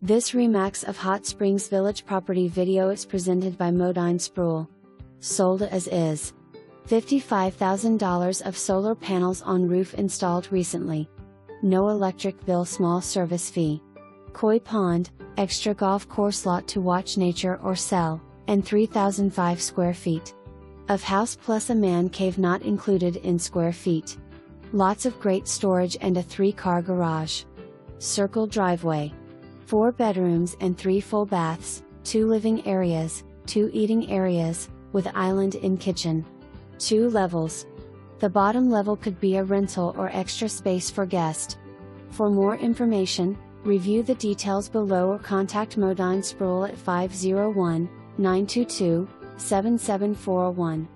This Remax of Hot Springs Village property video is presented by Modine Spruell. Sold as is. $55,000 of solar panels on roof installed recently. No electric bill, small service fee. Koi pond, extra golf course lot to watch nature or sell, and 3,005 square feet of house plus a man cave not included in square feet. Lots of great storage and a 3-car garage. Circle driveway. 4 bedrooms and 3 full baths, 2 living areas, 2 eating areas, with island in kitchen. 2 levels. The bottom level could be a rental or extra space for guest. For more information, review the details below or contact Modine Spruell at 501-922-7741.